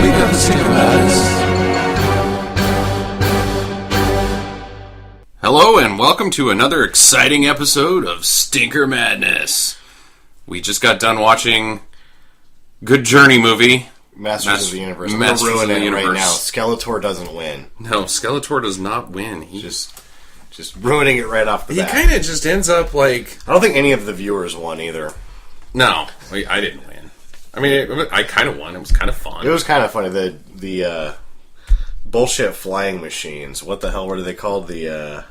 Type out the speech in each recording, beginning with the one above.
We got the Stinker Madness. Hello and welcome to another exciting episode of Stinker Madness. We just got done watching Good Journey movie. Masters of the Universe. I'm Masters ruin of the it Universe. right now. Skeletor doesn't win. No, Skeletor does not win. Just ruining it right off the bat. He kind of just ends up like... I don't think any of the viewers won either. No, I didn't win. I mean, I kind of won. It was kind of fun. It was kind of funny. The bullshit flying machines. What the hell were they called? The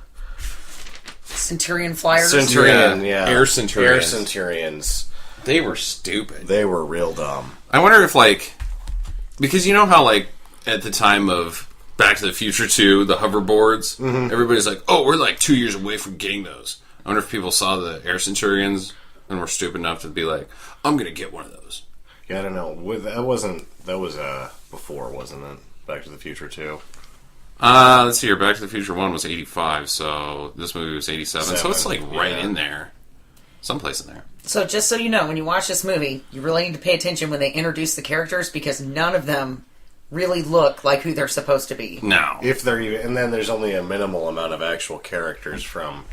Centurion flyers? Centurion, yeah. Air Centurions. Air Centurions. They were stupid. They were real dumb. I wonder if, like... Because you know how, like, at the time of Back to the Future 2, the hoverboards, everybody's like, oh, we're like 2 years away from getting those. I wonder if people saw the Air Centurions and were stupid enough to be like, I'm going to get one of those. Yeah, I don't know. That was before, wasn't it? Back to the Future 2. Let's see here. Back to the Future 1 was 85, so this movie was 87. So it's like right in there. Someplace in there. So just so you know, when you watch this movie, you really need to pay attention when they introduce the characters because none of them really look like who they're supposed to be. No. If they're even, and then there's only a minimal amount of actual characters from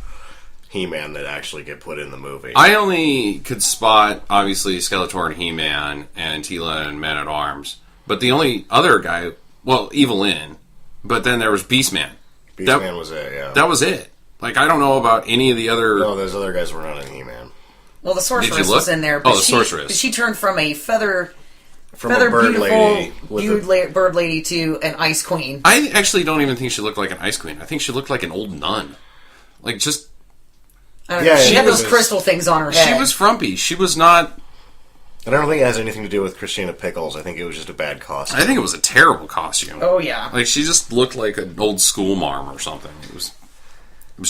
He-Man that actually get put in the movie. I only could spot, obviously, Skeletor and He-Man and Teela and Man-at-Arms. But the only other guy, well, Evil-Lyn, but then there was Beastman. Beastman was it, yeah. That was it. Like, I don't know about any of the other... No, those other guys were not in He-Man. Well, the Sorceress was in there, but the Sorceress. she turned from a feather A bird lady beautiful bird lady to an ice queen. I actually don't even think she looked like an ice queen. I think she looked like an old nun. Like, just... I don't know, she had those was, crystal things on her head. She was frumpy. She was not... And I don't think it has anything to do with Christina Pickles. I think it was just a bad costume. I think it was a terrible costume. Oh, yeah. Like, she just looked like an old school marm or something. It was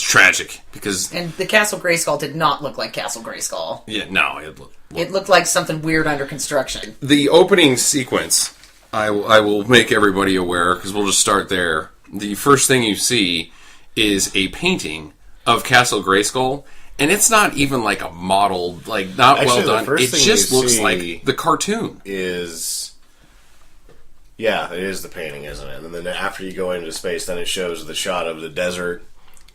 tragic, because... And the Castle Grayskull did not look like Castle Grayskull. Yeah, no, It looked like something weird under construction. The opening sequence, I will make everybody aware, because we'll just start there. The first thing you see is a painting of Castle Grayskull, and it's not even like a model, like, not Actually, well done. It just looks like the cartoon. Yeah, it is the painting, isn't it? And then after you go into space, then it shows the shot of the desert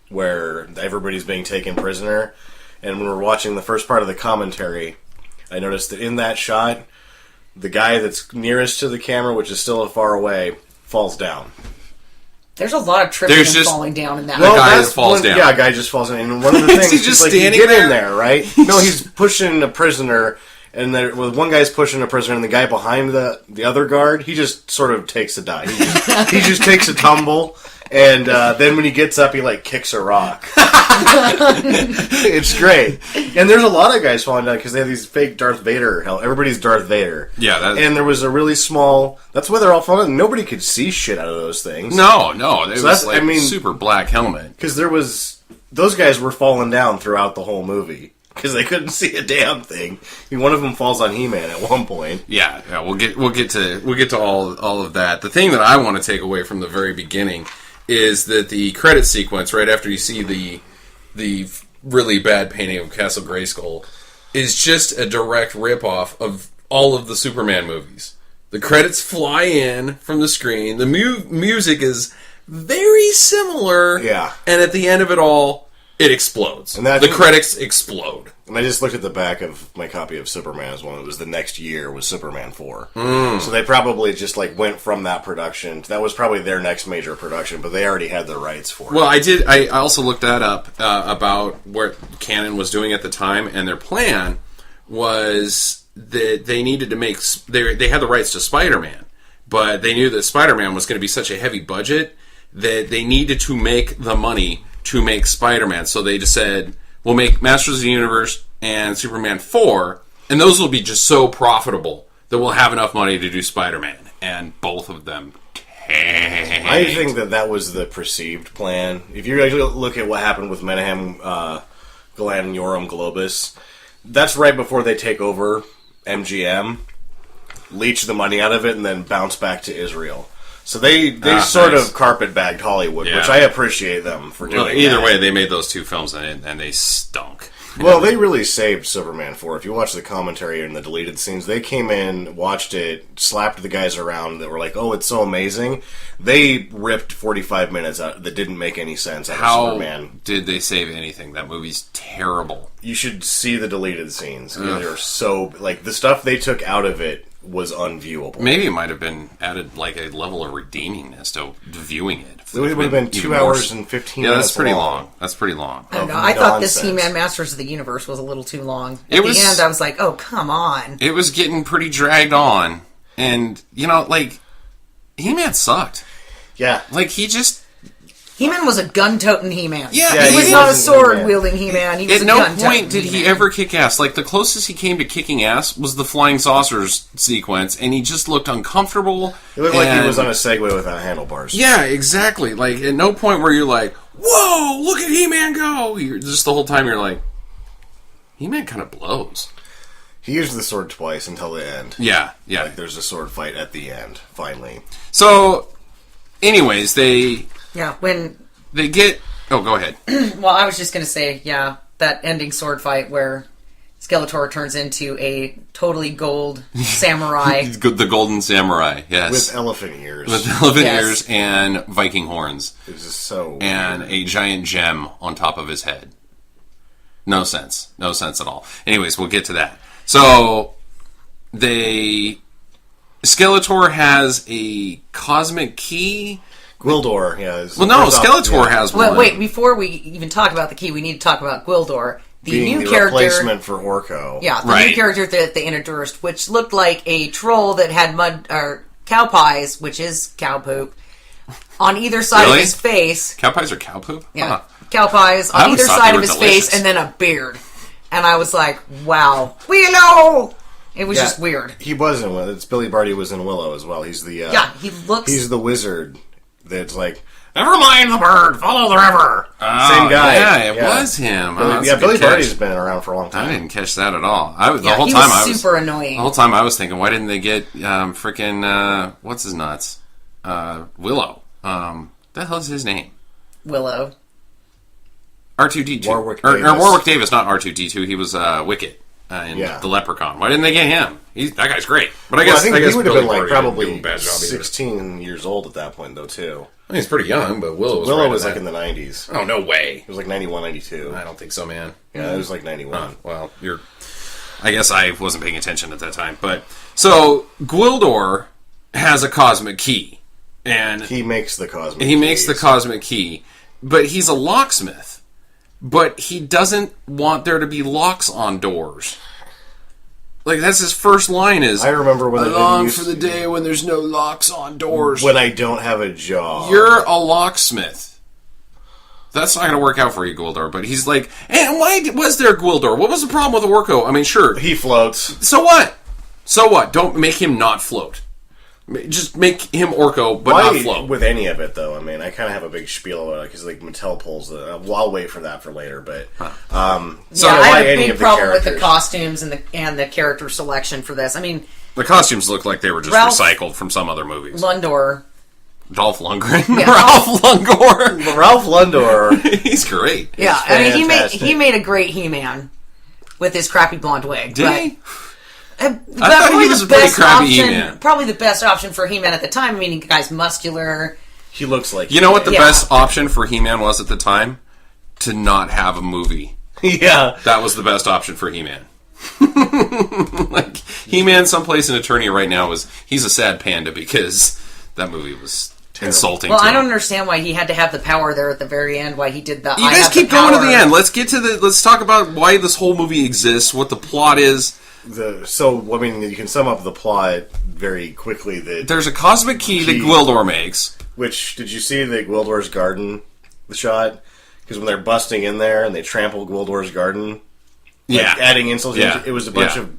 where everybody's being taken prisoner. And when we're watching the first part of the commentary, I noticed that in that shot, the guy that's nearest to the camera, which is still far away, falls down. There's a lot of tripping and falling down in that. Well, guy falls down. Yeah, a guy just falls down. And one of the things is he just like, standing you get there? in there, right? No, he's pushing a prisoner, and one guy's pushing a prisoner, and the guy behind the other guard, he just sort of takes a dive. He just takes a tumble, and then when he gets up, he like kicks a rock. It's great. And there's a lot of guys falling down because they have these fake Darth Vader. Everybody's Darth Vader. Yeah, and there was a really small. That's why they're all falling. Nobody could see shit out of those things. No, it was like super black helmet. Because those guys were falling down throughout the whole movie because they couldn't see a damn thing. I mean, one of them falls on He-Man at one point. Yeah, we'll get to all of that. The thing that I want to take away from the very beginning is that the credit sequence right after you see the really bad painting of Castle Grayskull is just a direct ripoff of all of the Superman movies. The credits fly in from the screen. The music is very similar. Yeah. And at the end of it all, it explodes. And the credits explode. And I just looked at the back of my copy of Superman as well. It was the next year was Superman 4. So they probably just like went from that production. That was probably their next major production, but they already had the rights for it. Well, I also looked that up about what Canon was doing at the time, and their plan was that they needed to make... They had the rights to Spider-Man, but they knew that Spider-Man was going to be such a heavy budget that they needed to make the money to make Spider-Man. So they just said, we'll make Masters of the Universe and Superman 4, and those will be just so profitable that we'll have enough money to do Spider-Man. And both of them tanked. I think that was the perceived plan. If you actually look at what happened with Menahem, Galan, and Yoram Globus, that's right before they take over MGM, leech the money out of it, and then bounce back to Israel. So they sort of carpet-bagged Hollywood, which I appreciate them for doing. Either way, they made those two films, and they stunk. Well, they really saved Superman 4. If you watch the commentary and the deleted scenes, they came in, watched it, slapped the guys around that were like, "Oh, it's so amazing." They ripped 45 minutes out that didn't make any sense out of Superman. Did they save anything? That movie's terrible. You should see the deleted scenes. They're so the stuff they took out of it was unviewable. Maybe it might have been added like a level of redeemingness to viewing it. It would have been 2 hours and 15 minutes. Yeah, that's pretty long. That's pretty long. I don't know. I thought this He-Man Masters of the Universe was a little too long. At the end, I was like, oh, come on. It was getting pretty dragged on. And, He-Man sucked. Yeah. He-Man was a gun-toting He-Man. Yeah, he was not a sword-wielding He-Man. He was At no gun-toting point did he He-Man. ever kick ass. The closest he came to kicking ass was the flying saucers sequence, and he just looked uncomfortable. It looked like he was on a Segway without handlebars. Yeah, exactly. At no point where you're like, whoa, look at He-Man go! Just the whole time you're like, He-Man kind of blows. He used the sword twice until the end. Yeah. There's a sword fight at the end, finally. So, anyways, when they get... Oh, go ahead. Well, I was just going to say, that ending sword fight where Skeletor turns into a totally gold samurai. The golden samurai, yes. With elephant ears. Ears and Viking horns. It was just so And weird. a giant gem on top of his head. No sense. No sense at all. Anyways, we'll get to that. So, Skeletor has a cosmic key... Gwildor, yeah. Skeletor has one. Well, wait, before we even talk about the key, we need to talk about Gwildor. Being the replacement for Orko. Yeah, the new character that they introduced, which looked like a troll that had cow pies, which is cow poop, on either side of his face. Cow pies are cow poop? Yeah, Huh. Cow pies on either side of his face, and then a beard. And I was like, wow. Willow! It was just weird. He was in Willow. It's Billy Barty was in Willow as well. He's the... he looks... He's the wizard that's like, never mind the bird, follow the river. Same guy. Yeah, it was him. Billy Barty's been around for a long time. I didn't catch that at all. The whole time I was super annoying. The whole time I was thinking, why didn't they get freaking what's his nuts? Willow. The hell is his name? Willow. R2D2. Warwick or Davis. Warwick Davis, not R2D2. He was Wicket in The Leprechaun. Why didn't they get him? That guy's great. But I guess he would have Billy been Barty probably didn't do a bad job either. 16 years old at that point, though, too. He's pretty young, but Willow was in the 90s. Oh, no way. It was 91, 92. I don't think so, man. Yeah, it was 91. Well, I guess I wasn't paying attention at that time. But so Gwildor has a cosmic key, and he makes the cosmic. the cosmic key, but he's a locksmith. But he doesn't want there to be locks on doors. That's his first line is, I remember when I long for the day when there's no locks on doors. When I don't have a job. You're a locksmith. That's not going to work out for you, Gwildor. But he's like, and why was there Gwildor? What was the problem with Orko? I mean, sure. He floats. So what? Don't make him not float. Just make him Orko, but not float. With any of it, though, I mean, I kind of have a big spiel about it, because Mattel pulls the... I'll wait for that for later, but... I have a big problem with the costumes and the character selection for this. I mean... The costumes look like they were just recycled from some other movies. Lundor. Dolph Lundgren? Yeah. Ralph Lundgren. Ralph Lundor. He's great. Yeah, I mean, he made a great He-Man with his crappy blonde wig. Did he? I thought he was a pretty crappy He-Man. Probably the best option for He-Man at the time. I mean, the guy's muscular. He looks like... You know what the best option for He-Man was at the time? To not have a movie. Yeah. That was the best option for He-Man. He-Man someplace in Eternia right now he's a sad panda because that movie was insulting to him. I don't understand why he had to have the power there at the very end, why he did that. You guys keep going to the end. Let's talk about why this whole movie exists, what the plot is. You can sum up the plot very quickly. There's a cosmic key that Gwildor makes. Which, did you see the Gwildor's garden, the shot? Because when they're busting in there and they trample Gwildor's garden, adding insults, it was a bunch of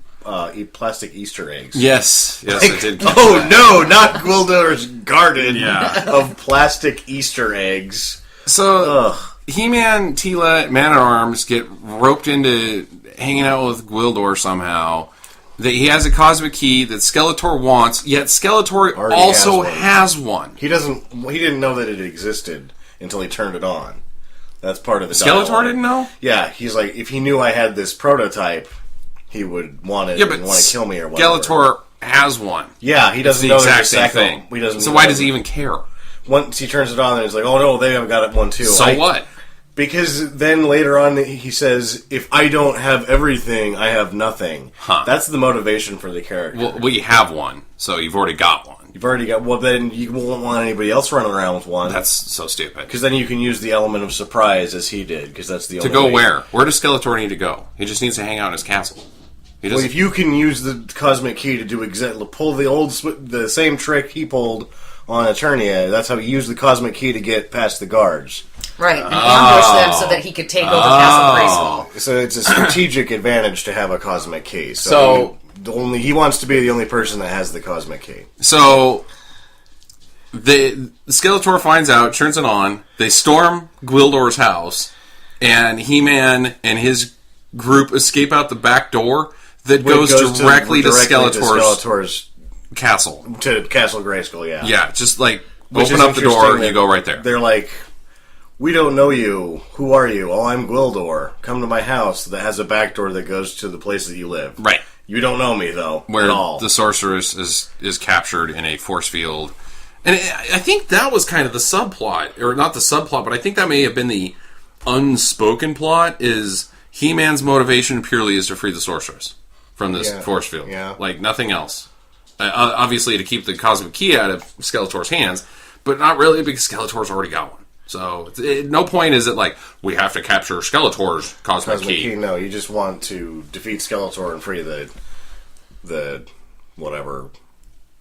plastic Easter eggs. Yes, I did. No, not Gwildor's garden of plastic Easter eggs. So, He-Man, Teela, Man-at-Arms get roped into hanging out with Gwildor somehow. That he has a cosmic key that Skeletor wants, yet Skeletor also has one. He didn't know that it existed until he turned it on. That's part of the Skeletor dialogue. didn't know? Yeah, he's like, if he knew I had this prototype, he would want it and want to kill me or whatever. Skeletor has one. Yeah, he doesn't the know exact there's a same second. thing. He doesn't So know why does he even care? Once he turns it on, and he's like, "Oh no, they have got it one too." So what? Because then later on he says, "If I don't have everything, I have nothing." Huh. That's the motivation for the character. Well, we have one, so you've already got one. You've already got. Well, then you won't want anybody else running around with one. That's so stupid. Because then you can use the element of surprise as he did. Because that's the To only go way. where? Where does Skeletor need to go? He just needs to hang out in his castle. He Well, doesn't. if you can use the cosmic key to do pull the same trick he pulled on Eternia, that's how he used the cosmic key to get past the guards. Right, and ambush them so that he could take over Castle Grayskull. So it's a strategic advantage to have a cosmic key. So he wants to be the only person that has the cosmic key. So the Skeletor finds out, turns it on. They storm Gwildor's house, and He-Man and his group escape out the back door that goes directly to Skeletor's castle. To Castle Grayskull, yeah. Yeah, just like Which open is up the door interesting and you that go right there. They're like, "We don't know you. Who are you?" "Oh, I'm Gwildor. Come to my house that has a back door that goes to the place that you live." Right. You don't know me, though, Where at all. the sorceress is captured in a force field. And I think that was kind of the subplot, or not the subplot, but I think that may have been the unspoken plot, is He-Man's motivation purely is to free the sorceress from this force field. Yeah. Like, nothing else. Obviously, to keep the cosmic key out of Skeletor's hands, but not really, because Skeletor's already got one. So, no point is it like, we have to capture Skeletor's cosmic key. No, you just want to defeat Skeletor and free the whatever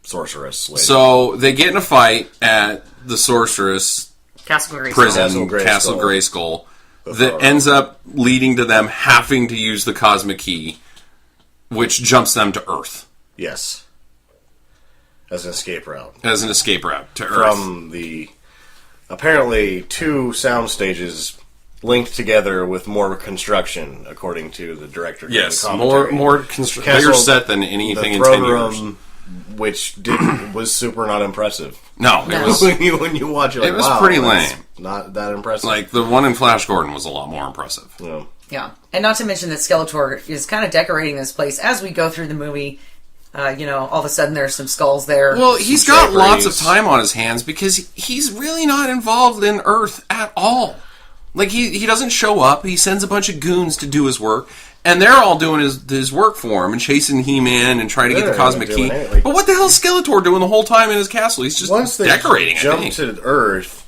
sorceress lady. So, they get in a fight at the sorceress Castle Grayskull. prison, Castle Grayskull, that ends up leading to them having to use the cosmic key, which jumps them to Earth. Yes. As an escape route. As an escape route to Earth. From the apparently 2 sound stages linked together with more construction, according to the director. Yes, the commentary. more bigger set than anything in 10 years. Which was super not impressive. No, it was when you watch it, like, it was wow, pretty that's lame. Not that impressive. Like the one in Flash Gordon was a lot more impressive. Yeah. Yeah, and not to mention that Skeletor is kind of decorating this place as we go through the movie. All of a sudden there's some skulls there. Well, he's got draperies. lots of time on his hands because he's really not involved in Earth at all. Like, he doesn't show up. He sends a bunch of goons to do his work, and they're all doing his work for him and chasing He-Man and trying to get the cosmic key. But what the hell is Skeletor doing the whole time in his castle? He's just Once they decorating, jump I think. to Earth,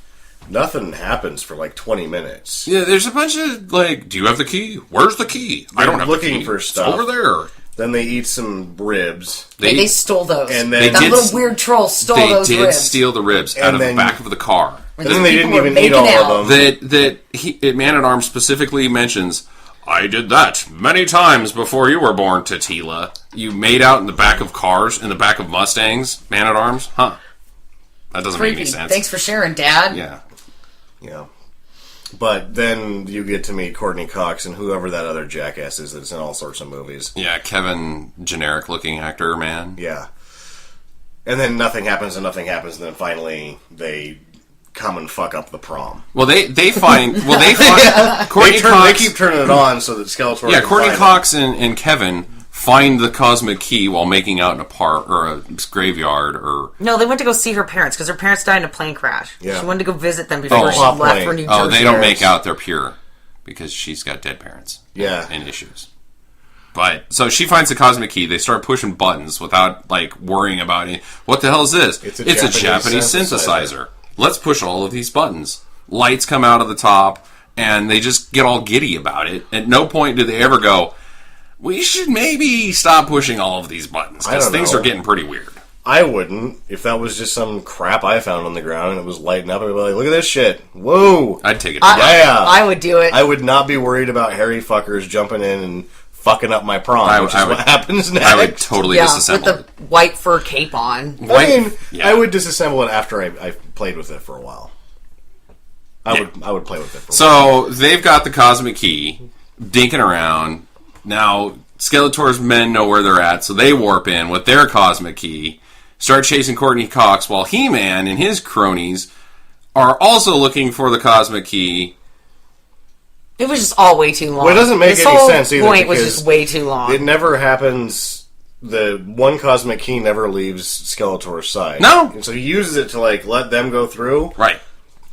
nothing happens for like 20 minutes. Yeah, there's a bunch of, like, do you have the key? Where's the key? I don't have looking the key. for stuff. It's over there. Then they eat some ribs. They stole those. And then- that They did- little weird troll stole those They did ribs. steal the ribs out of the then- back of the car. And then they didn't people were even eat making all out. of them. Man-at-Arms specifically mentions, I did that many times before you were born, Titila. You made out in the back of cars, in the back of Mustangs, Man-at-Arms? Huh. That doesn't make any Creepy. sense. Thanks for sharing, Dad. Yeah. Yeah. But then you get to meet Courtney Cox and whoever that other jackass is that's in all sorts of movies. Yeah, Kevin, generic-looking actor, man. Yeah. And then nothing happens and nothing happens, and then finally they come and fuck up the prom. Well, they find Courtney They Cox. keep turning it on so that Skeletor. Yeah, can Courtney find Cox and Kevin find the cosmic key while making out in a park or a graveyard or. No, they went to go see her parents because her parents died in a plane crash. Yeah. She wanted to go visit them before she Plot left plane. for New Jersey. Oh, they don't make out; they're pure because she's got dead parents. Yeah. and issues. But so she finds the cosmic key. They start pushing buttons without like worrying about it. What the hell is this? It's a Japanese synthesizer. Let's push all of these buttons. Lights come out of the top, and they just get all giddy about it. At no point do they ever go, we should maybe stop pushing all of these buttons I because don't things know. are getting pretty weird. I wouldn't. If that was just some crap I found on the ground and it was lighting up, I'd be like, look at this shit. Whoa. I'd take it. I would do it. I would not be worried about hairy fuckers jumping in and fucking up my prom, which is what happens next. I would totally yeah, disassemble with the white fur cape on. I would disassemble it after I played with it for a while. I would play with it for a while. So they've got the cosmic key, dinking around. Now Skeletor's men know where they're at, so they warp in with their cosmic key, start chasing Courtney Cox, while He-Man and his cronies are also looking for the cosmic key It was just all way too long. Well, it doesn't make this any whole sense either. Point was because just way too long. It never happens. The one cosmic key never leaves Skeletor's side. No. And so he uses it to let them go through. Right.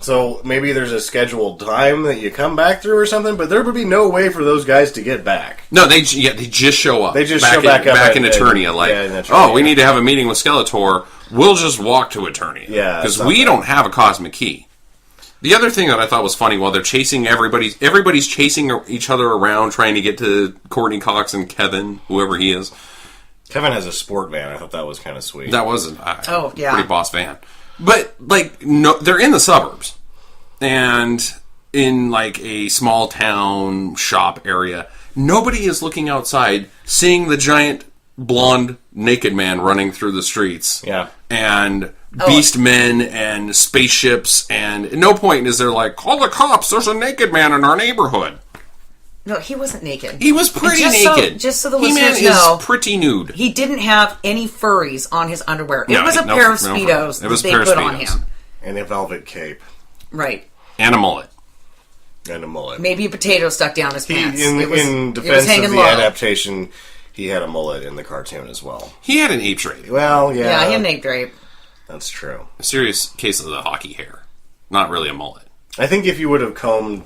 So maybe there's a scheduled time that you come back through or something, but there would be no way for those guys to get back. No, they just show up. They just show back up back in Eternia. in Eternia. We need to have a meeting with Skeletor. We'll just walk to Eternia. Yeah, because we don't have a cosmic key. The other thing that I thought was funny, while they're chasing everybody's chasing each other around, trying to get to Courtney Cox and Kevin, whoever he is. Kevin has a sport van. I thought that was kind of sweet. That was pretty boss van. But no, they're in the suburbs and in a small town shop area. Nobody is looking outside, seeing the giant blonde naked man running through the streets. Yeah. And beast men and spaceships, and at no point is there call the cops, there's a naked man in our neighborhood. No, he wasn't naked. He was pretty naked. Just so the He-Man listeners know, is pretty nude. he didn't have any furries on his underwear. It was a no pair of fur. Speedos It was that a they pair of put on Speedos. him. And a velvet cape. Right. And a mullet. And a mullet. Maybe a potato stuck down his pants. In It was defense of hanging the low. adaptation, he had a mullet in the cartoon as well. He had an ape trait. Well, yeah. Yeah, he had an ape drape. That's true. A serious case of the hockey hair. Not really a mullet. I think if you would have combed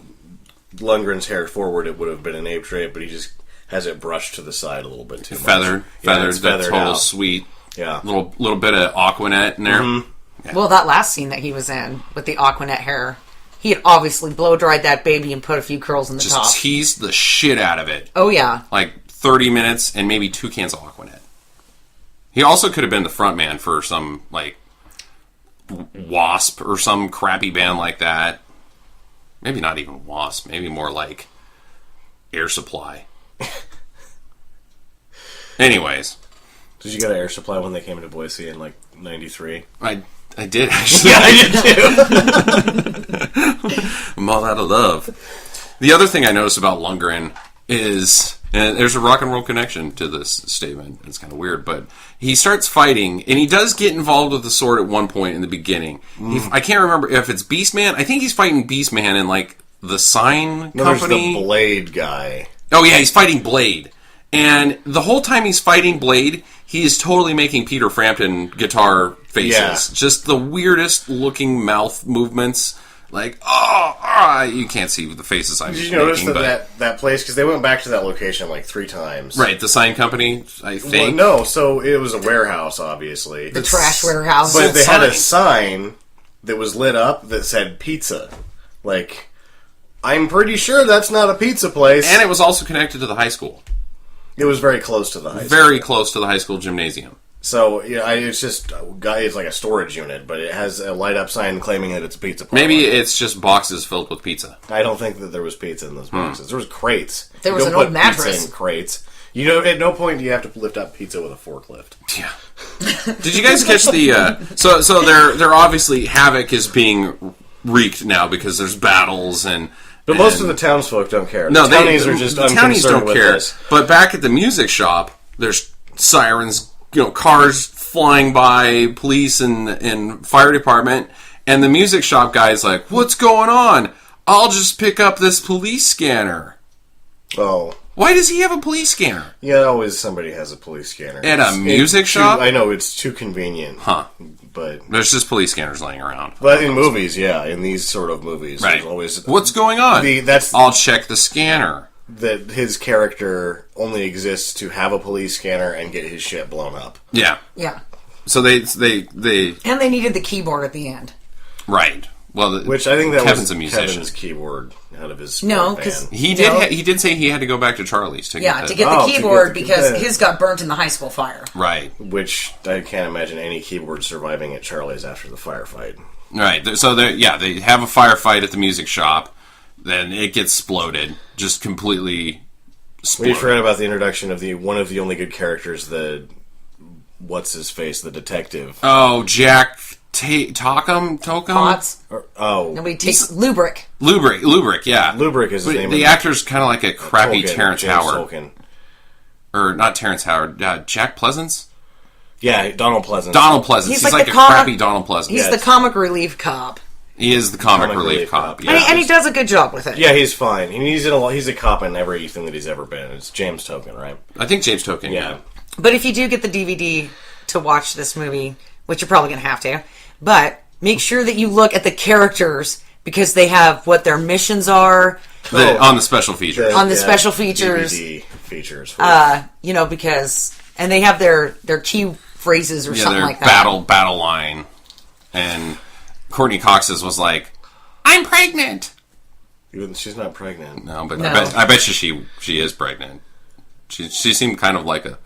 Lundgren's hair forward, it would have been an ape drape, but he just has it brushed to the side a little bit too much. Feathered. Yeah, it's That feathered total out. sweet. Yeah. Little bit of Aquanet in there. Mm-hmm. Well, that last scene that he was in with the Aquanet hair, he had obviously blow dried that baby and put a few curls in the top. Just teased the shit out of it. Oh yeah. 30 minutes and maybe 2 cans of Aquanet. He also could have been the front man for some, Wasp or some crappy band like that. Maybe not even Wasp. Maybe more like Air Supply. Anyways. Did you get an Air Supply when they came into Boise in, 93? I did, actually. Yeah, I did too. I'm all out of love. The other thing I noticed about Lundgren is, and there's a rock and roll connection to this statement. It's kind of weird, but he starts fighting, and he does get involved with the sword at one point in the beginning. I can't remember if it's Beastman. I think he's fighting Beastman in, the sign No, company. there's the Blade guy. Oh, yeah, he's fighting Blade. And the whole time he's fighting Blade, he is totally making Peter Frampton guitar faces. Yeah. Just the weirdest looking mouth movements. You can't see the faces I'm Did making. you notice but that place? Because they went back to that location 3 times. right, the sign company, I think. Well, no, so it was a warehouse, obviously. The trash warehouse. But they had a sign. sign that was lit up that said pizza. I'm pretty sure that's not a pizza place. And it was also connected to the high school. It was very close to the high school. Very close to the high school gymnasium. So, it's just, it's like a storage unit, but it has a light-up sign claiming that it's a pizza place. Maybe it's just boxes filled with pizza. I don't think that there was pizza in those boxes. There was crates. There You was don't an old put mattress. pizza in crates. At no point do you have to lift up pizza with a forklift. Yeah. Did you guys catch the? So they're obviously havoc is being wreaked now because there's battles and. But most of the townsfolk don't care. No, the townies are just the townies unconcerned don't with care. this. But back at the music shop, there's sirens, cars flying by, police and fire department, and the music shop guy's like, "What's going on? I'll just pick up this police scanner." Oh. Why does he have a police scanner? Yeah, always somebody has a police scanner. At a music shop? I know, it's too convenient. Huh. But There's just police scanners laying around. But in movies, yeah, in these sort of movies, Right. there's always... What's going on? I'll check the scanner. That his character only exists to have a police scanner and get his shit blown up. Yeah. Yeah. So they And they needed the keyboard at the end. right. Well, Which I think that Kevin's was a musician. Kevin's keyboard out of his No, band. 'cause- He No. did. He did say he had to go back to Charlie's to Yeah, get to get Oh, the to keyboard get the- because yeah. his got burnt in the high school fire. right. Which I can't imagine any keyboard surviving at Charlie's after the firefight. Right. So they have a firefight at the music shop. Then it gets exploded, just completely. We Exploded. forgot about the introduction of one of the only good characters, what's his face, the detective. Oh, Jack Tokum. Pots. Oh, Nobody takes Lubric. Lubric. Yeah. Lubric is his But name. the actor's kind of like a crappy Tolkien, Terrence James Howard, Tolkien. or not Terrence Howard. Jack Pleasance. Yeah, Donald Pleasance. Donald Pleasance. He's He's like like the a crappy Donald Pleasance. He's Yeah, the it's- comic relief cop. He is the comic relief cop. Yeah. And he does a good job with it. Yeah, he's fine. He's a cop in everything that he's ever been. It's James Token, right? I think James Token. Yeah. But if you do get the DVD to watch this movie, which you're probably going to have to, but make sure that you look at the characters because they have what their missions are. On the special features. On the special features. DVD features. Because... And they have their key phrases or something like that. Battle line. And Courtney Cox's was like, I'm pregnant! She's not pregnant. No, but I bet you she is pregnant. She seemed kind of like a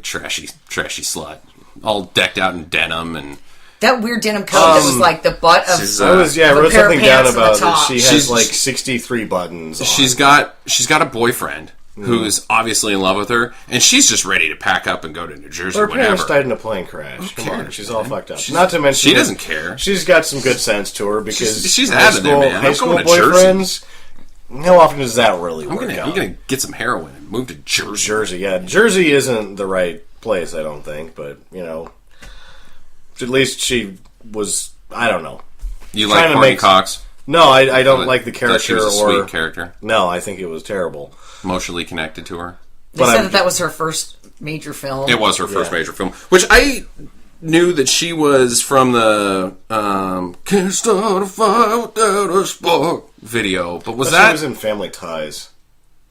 trashy slut. All decked out in denim and... That weird denim coat that was like the butt of... I wrote something down about that. She has like 63 buttons on. She's got a boyfriend who is obviously in love with her, and she's just ready to pack up and go to New Jersey her whenever. parents died in a plane crash. Come on, she's all fucked up. Not to mention... She doesn't care. She's got some good sense to her because... She's out of there, man. High school boyfriends... How often does that really work out? I'm going to get some heroin and move to Jersey. Jersey isn't the right place, I don't think, but, at least she was... I don't know. You like Courtney Cox? No, I don't like the character. She was a sweet character. No, I think it was terrible. Emotionally connected to her. They said that was her first major film. It was her first major film, which I knew that she was from the Can't Start a Fire Without a Spark video, but was that... She was in Family Ties.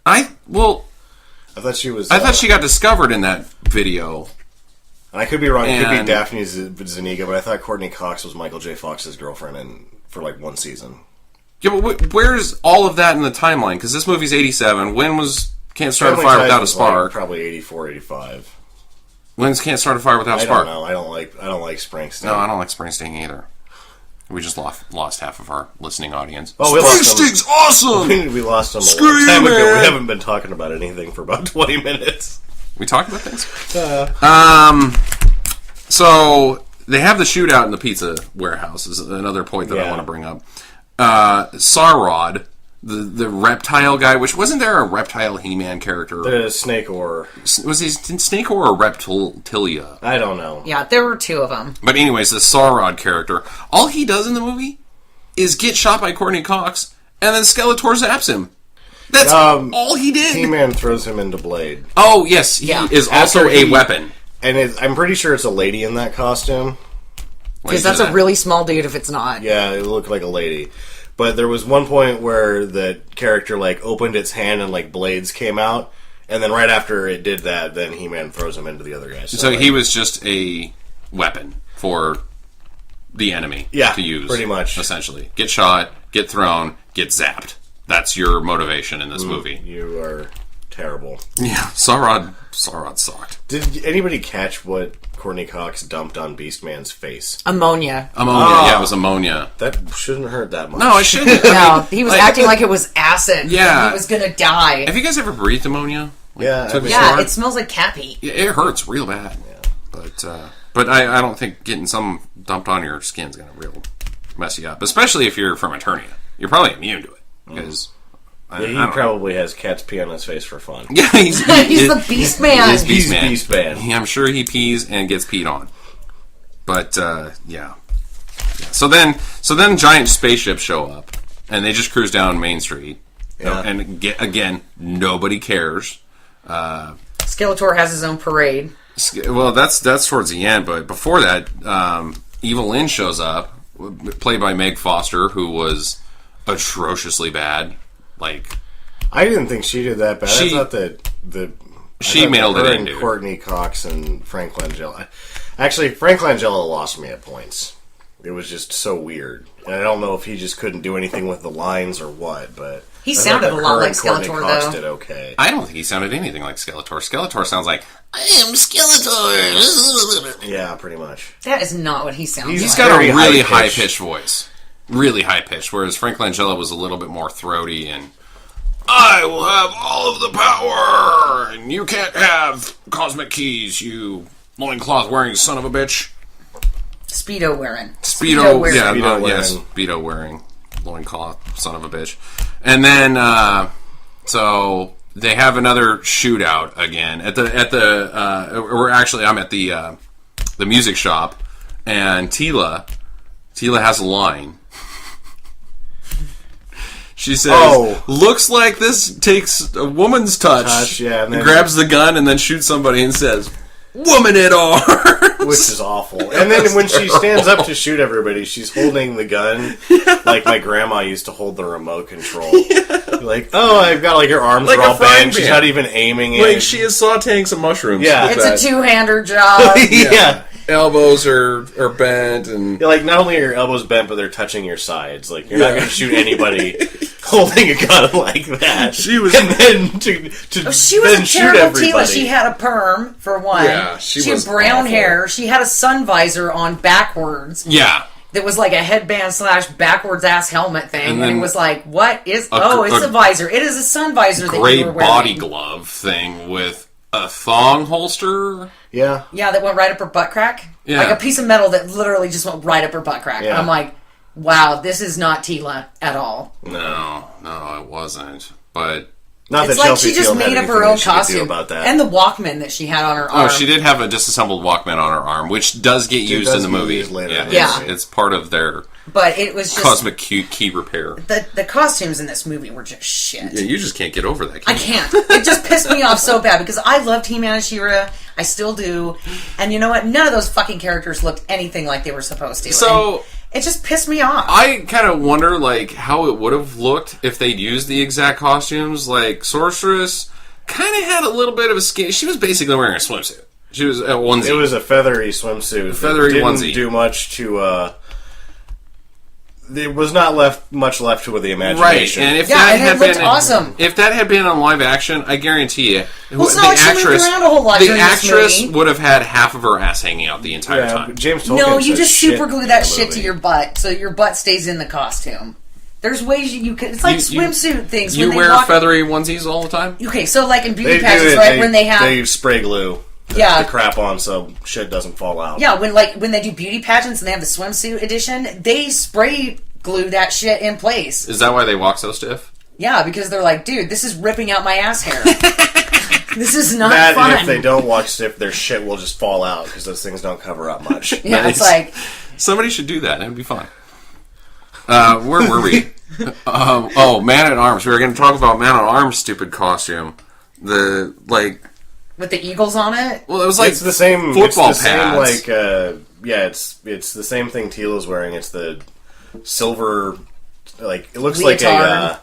I thought she was... I thought she got discovered in that video. And I could be wrong. It could be Daphne Zuniga, but I thought Courtney Cox was Michael J. Fox's girlfriend for like one season. Yeah, but where's all of that in the timeline? Because this movie's 87. When was Can't Start a Fire Without a Spark? Like probably 84, 85. When's Can't Start a Fire Without a Spark? I don't know. I don't like Springsteen. No, I don't like Springsteen either. We just lost half of our listening audience. Oh, we Springsteen's awesome! We lost them a long time ago. We haven't been talking about anything for about 20 minutes. We talked about things? So, they have the shootout in the pizza warehouse, is another point that I want to bring up. Sarod, the reptile guy, which wasn't there a reptile He-Man character? The Snake Or. Was he Snake or Reptilia? I don't know. Yeah, there were two of them. But anyways, the Sarod character, all he does in the movie is get shot by Courtney Cox, and then Skeletor zaps him. That's all he did. He-Man throws him into Blade. Oh, yes, he is also a weapon. And I'm pretty sure it's a lady in that costume. Because that's a really small dude if it's not. Yeah, it looked like a lady. But there was one point where the character, opened its hand and, blades came out. And then right after it did that, then He-Man throws him into the other guy. So he was just a weapon for the enemy to use. Pretty much. Essentially. Get shot, get thrown, get zapped. That's your motivation in this movie. You are terrible. Yeah, Sarod sucked. Did anybody catch what Courtney Cox dumped on Beastman's face? Ammonia. Yeah, it was ammonia. That shouldn't hurt that much. No, it shouldn't. No, he was acting like it was acid. Yeah. He was going to die. Have you guys ever breathed ammonia? Yeah, it smells like cat pee. It hurts real bad. Yeah. But I don't think getting some dumped on your skin is going to real mess you up. Especially if you're from Eternia. You're probably immune to it. Because... he probably has cat's pee on his face for fun. Yeah, he's the Beast Man. He's Beast Man. I'm sure he pees and gets peed on. But yeah. So then giant spaceships show up, and they just cruise down Main Street. Yeah. And again, nobody cares. Skeletor has his own parade. Well, that's towards the end, but before that, Evil Lynn shows up, played by Meg Foster, who was atrociously bad. I didn't think she did that bad. I thought that she mailed it in, dude. Courtney Cox and Frank Langella. Actually, Frank Langella lost me at points. It was just so weird. And I don't know if he just couldn't do anything with the lines or what, but... He sounded a lot like Skeletor, Courtney Cox though. did okay. I don't think he sounded anything like Skeletor. Skeletor sounds like, I am Skeletor. Yeah, pretty much. That is not what he sounds like. He's got a really high-pitched voice. Really high-pitched, whereas Frank Langella was a little bit more throaty and... I will have all of the power, and you can't have cosmic keys, you loincloth-wearing son of a bitch. Speedo wearing. Speedo wearing loincloth, son of a bitch. And then, so they have another shootout again I'm at the music shop, and Tila has a line She says, Oh. looks like this takes a woman's touch. Yeah, and then grabs the gun and then shoots somebody and says, woman at arms. which is awful. And then when she stands up to shoot everybody, she's holding the gun like my grandma used to hold the remote control. Like, oh, I've got like her arms Like are a all frying bent. She's pan. not even aiming it. Like she is sauteing some mushrooms. Yeah. with It's that. a two-hander job. yeah. Elbows are bent and... Like, not only are your elbows bent, but they're touching your sides. Like, you're not going to shoot anybody holding a gun like that. She was... And then to She was then a shoot terrible everybody. Tila. She had a perm, for one. Yeah, she had was brown awful. hair. She had a sun visor on backwards. Yeah. That was like a headband / backwards ass helmet thing. And, then it was like, what is... it's a a visor. It is a sun visor that Gray you were wearing. body glove thing with a thong holster. Yeah. Yeah, that went right up her butt crack. Yeah. Like a piece of metal that literally just went right up her butt crack. Yeah. I'm like, wow, this is not Tila at all. No, it wasn't. But... Not It's that like Chelsea she just Field had made up anything her that own she could do costume. about that. And the Walkman that she had on her arm. Oh, she did have a disassembled Walkman on her arm, which does get used in does the get movie. used later. Yeah. It's part of their But it was just... cosmic key repair. The costumes in this movie were just shit. Yeah, you just can't get over that. I can't. It just pissed me off so bad because I loved He-Man and She-Ra. I still do. And you know what? None of those fucking characters looked anything like they were supposed to. So... And it just pissed me off. I kind of wonder, like, how it would have looked if they'd used the exact costumes. Like, Sorceress kind of had a little bit of a skin. She was basically wearing a swimsuit. She was a onesie. It was a feathery swimsuit. Feathery Didn't onesie. do much to... there was not much left to the Right, imagination. and if Yeah, that and it had looked been awesome. if that had been on live action, I guarantee you, it's not like she moved around a whole lot the during this actress movie. would have had half of her ass hanging out the entire Yeah, time. James Tolkien No, you says just shit super glue in that the shit to movie. your butt so your butt stays in the costume. There's ways you can... It's like swimsuit things. You when they wear walk, feathery onesies all the time. Okay, so like in beauty They do pageants, it, right? When they have... They spray glue Yeah. the crap on so shit doesn't fall out. Yeah, when they do beauty pageants and they have the swimsuit edition, they spray glue that shit in place. Is that why they walk so stiff? Yeah, because they're like, dude, this is ripping out my ass hair. This is not That, fun. and if they don't watch stiff, their shit will just fall out because those things don't cover up much. Yeah, Nice. it's like, Somebody should do that. It would be fun. Where were we? Man at Arms. We were going to talk about Man at Arms' stupid costume. The with the eagles on it. well, it was like It's the same football it's the same, pads. it's the same thing Tila's wearing. It's the silver, like it looks like Leotard. a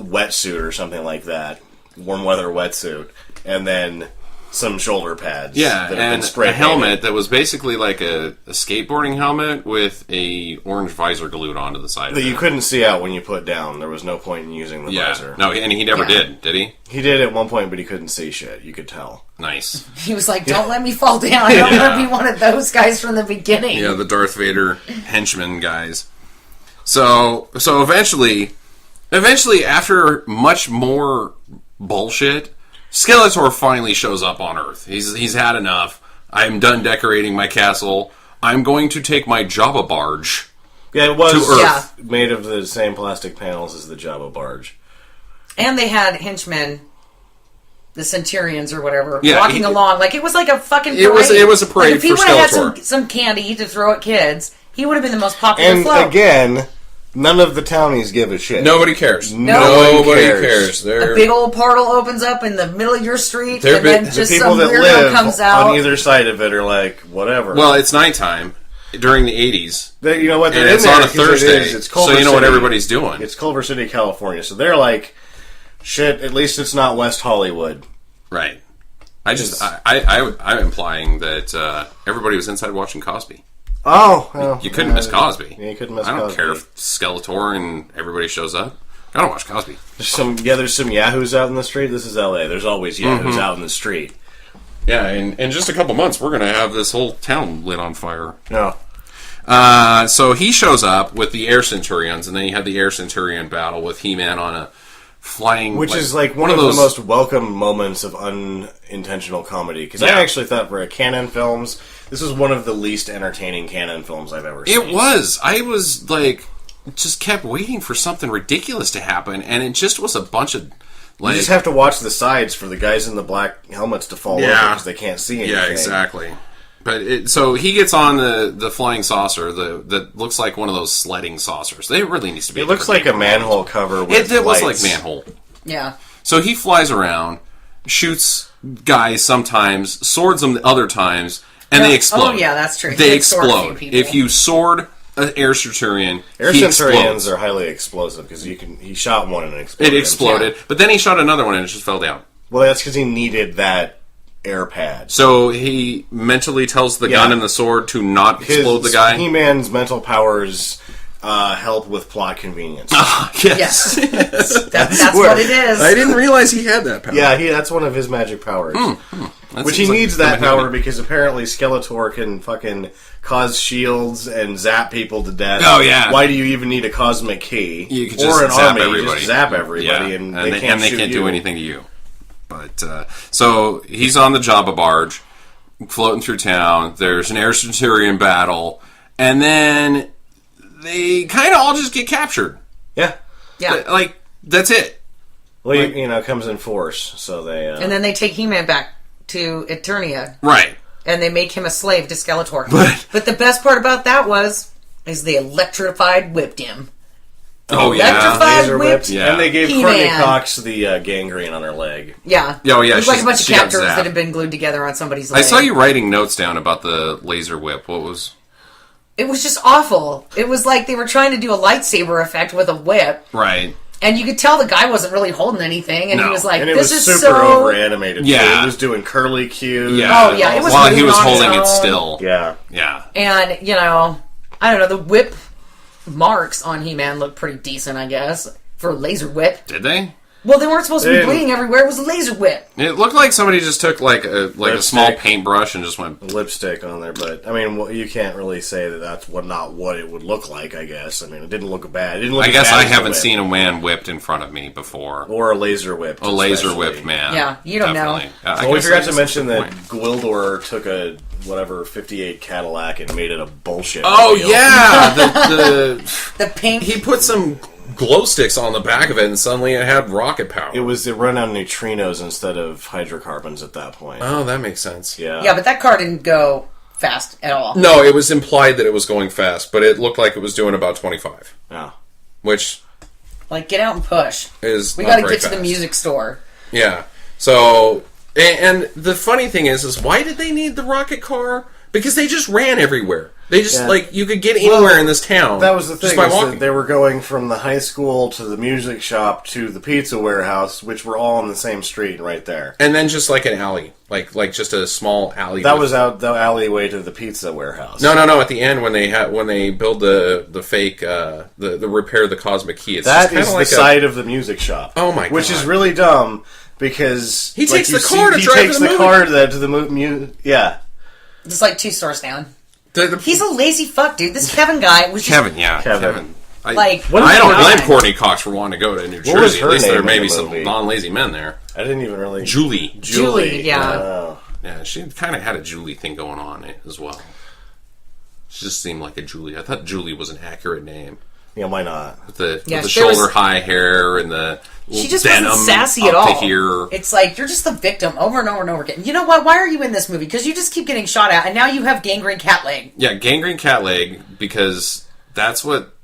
wetsuit or something like that, warm weather wetsuit, and then some shoulder pads. Yeah, that have been and spray a helmet painted. that was basically like a skateboarding helmet with a orange visor glued onto the side that of you it. couldn't see out when you put down. There was no point in using the Yeah, visor. no, and he never Yeah. did he? He did at one point, but he couldn't see shit. You could tell. Nice. He was like, don't let me fall down. I don't want to be one of those guys from the beginning. Yeah, the Darth Vader henchman guys. So eventually, after much more bullshit, Skeletor finally shows up on Earth. He's had enough. I'm done decorating my castle. I'm going to take my Jabba barge. Yeah, it was To Earth. Yeah. made of the same plastic panels as the Jabba barge. And they had henchmen, the Centurions or whatever, Yeah, walking along. Like, it was like a fucking parade. It was a parade like, if he for would have had Skeletor. some candy to throw at kids, he would have been the most popular And float. again, none of the townies give a shit. Nobody cares. No one Nobody cares. cares. They're A big old portal opens up in the middle of your street, They're and then bit- The just people some that weirdo live comes out. on either side of it are like, whatever. well, it's nighttime during the 80s. You know what? They're And in it's there on a because Thursday, it's so Culver you know what City. everybody's doing. It's Culver City, California. So they're like, shit, at least it's not West Hollywood. Right. I'm implying that everybody was inside watching Cosby. Oh, well, You couldn't miss Cosby. Yeah, you couldn't miss I don't Cosby. care if Skeletor and everybody shows up. I don't watch Cosby. There's some yahoos out in the street. This is LA. There's always yahoos Mm-hmm. out in the street. Yeah, and in just a couple months, we're going to have this whole town lit on fire. No. So he shows up with the Air Centurions, and then you have the Air Centurion battle with He-Man on a flying... Which is like one of the most welcome moments of unintentional comedy. Because I Yeah. actually thought for a canon films, this was one of the least entertaining canon films I've ever seen. It was. I was like... just kept waiting for something ridiculous to happen, and it just was a bunch of... You just have to watch the sides for the guys in the black helmets to fall over Yeah. because they can't see anything. Yeah, exactly. But so he gets on the flying saucer that looks like one of those sledding saucers. They really needs to be. It looks like a manhole cover with It looks like lights. manhole. Yeah. So he flies around, shoots guys sometimes, swords them other times, and they explode. Oh, yeah, that's true. They He sword a few explode. people. If you sword an air Centurion, Air he Centurions explodes. are highly explosive because he shot one and it exploded. It exploded, but then he shot another one and it just fell down. Well, that's because he needed that air pad. So he mentally tells the gun and the sword to not explode the guy. He-Man's mental powers help with plot convenience. Yes. That's what it is. I didn't realize he had that power. Yeah, that's one of his magic powers. Which he needs that power because apparently Skeletor can fucking cause shields and zap people to death. Oh, yeah. Why do you even need a cosmic key? You could or just an zap army? everybody. You just zap everybody and they can't shoot do you. anything to you. But so he's on the Jabba barge, floating through town. There's an Air Centurion battle, and then they kind of all just get captured. Yeah. Yeah. Like that's it. Well, it comes in force, so they... And then they take He-Man back to Eternia. Right. And they make him a slave to Skeletor. But- But the best part about that is they electrified whipped him. Oh Electrified laser whipped whipped. Yeah. And they gave He-Man. Courtney Cox the gangrene on her leg. Yeah. Oh, yeah, It was like she's- a bunch of she got captors zapped. that had been glued together on somebody's I leg. saw you writing notes down about the laser whip. What was? It was just awful. It was like they were trying to do a lightsaber effect with a whip. Right. And you could tell the guy wasn't really holding anything. And he No. was like, And it this was is super so... over animated. Yeah. It was doing curly cues. Yeah. Oh, yeah, it was while he moving was on its holding it own. still. Yeah. Yeah. And, I don't know, the whip marks on He-Man looked pretty decent, I guess, for a laser whip. Did they? Well, they weren't supposed to be They- bleeding everywhere. It was a laser whip. It looked like somebody just took like a small Lipstick. paintbrush and just went. Lipstick on there, but I mean, you can't really say that that's not what it would look like. I guess. I mean, it didn't look bad. It didn't look I as guess bad I as a haven't whip. seen a man whipped in front of me before. Or a laser whip. A laser whipped man. Yeah, you don't know. Definitely. I Well, we guess forgot that's to a mention good that point. Gwildor took a 58 Cadillac and made it a bullshit. Oh deal. yeah, The pink... he put some glow sticks on the back of it, and suddenly it had rocket power. It run on neutrinos instead of hydrocarbons at that point. Oh, that makes sense. Yeah. Yeah, but that car didn't go fast at all. No, it was implied that it was going fast, but it looked like it was doing about 25, Yeah. which Like, get out and push. is We not got to very get to the fast. music store. Yeah. So, and the funny thing is why did they need the rocket car? Because they just ran everywhere. They just, Yeah. you could get anywhere in this town. That was the thing. Just by Is that walking. they were going from the high school to the music shop to the pizza warehouse, which were all on the same street right there. And then just like an alley. Like just a small alley. That with- was out the alleyway to the pizza warehouse. No. At the end, when they build the fake the repair the cosmic key, it's That just kinda is like the side of the music shop. Oh my Which God. is really dumb because He takes you the car to he drive takes to the the movie. car to the yeah. Just like 2 stores down. The He's a lazy fuck, dude. This Kevin guy was just... Kevin. Yeah, Kevin. Kevin. I, Like, What I is don't her blame name? Courtney Cox for wanting to go to New was Jersey. At her least there name may in be the some movie? non-lazy men there. I didn't even really Julie. Julie, yeah. Oh. Yeah, she kind of had a Julie thing going on as well. She just seemed like a Julie. I thought Julie was an accurate name. Yeah, why not? With the Yeah, shoulder there was- high hair and the She just denim wasn't sassy up at all. to here. It's like, you're just the victim over and over and over again. You know what? Why are you in this movie? Because you just keep getting shot at, and now you have gangrene cat leg. Yeah, gangrene cat leg, because that's what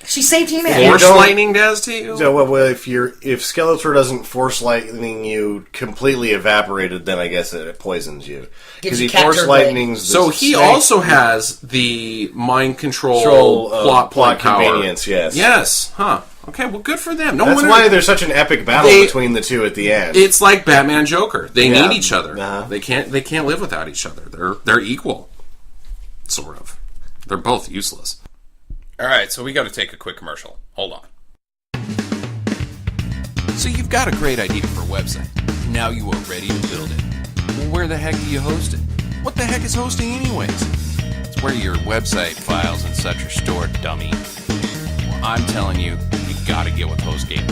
She saved He-Man. force don't- lightning does to you. So well, if Skeletor doesn't force lightning you completely evaporated, then I guess it poisons you. Gives Because you he force captured lightnings. the So he snake also has the mind control plot plot power. convenience. Yes. Yes. Huh. Okay. Well, good for them. No That's wonder why there's such an epic battle They- between the two at the end. it's like Batman Joker. They Yeah. need each other. Uh-huh. They can't live without each other. They're equal. Sort of. They're both useless. All right. So we got to take a quick commercial. Hold on. So you've got a great idea for a website. Now you are ready to build it. Well, where the heck do you host it? What the heck is hosting anyways? It's where your website files and such are stored, dummy. Well, I'm telling you, you gotta get with HostGator.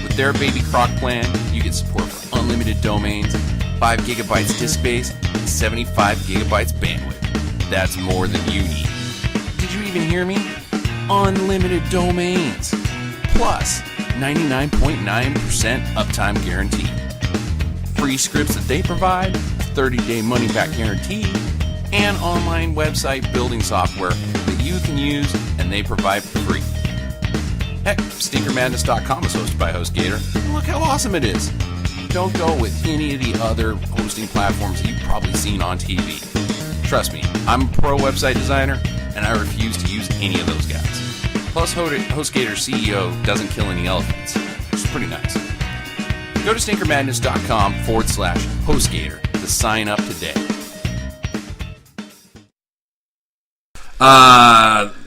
With their Baby Croc plan, you get support for unlimited domains, 5 gigabytes disk space, and 75 gigabytes bandwidth. That's more than you need. Did you even hear me? Unlimited domains. Plus, 99.9% uptime guarantee. Free scripts that they provide, 30-day money-back guarantee, and online website building software that you can use and they provide for free. Heck, StinkerMadness.com is hosted by HostGator, and look how awesome it is. Don't go with any of the other hosting platforms you've probably seen on TV. Trust me, I'm a pro website designer, and I refuse to use any of those guys. Plus, HostGator's CEO doesn't kill any elephants, which is pretty nice. Go to StinkerMadness.com/HostGator to sign up today.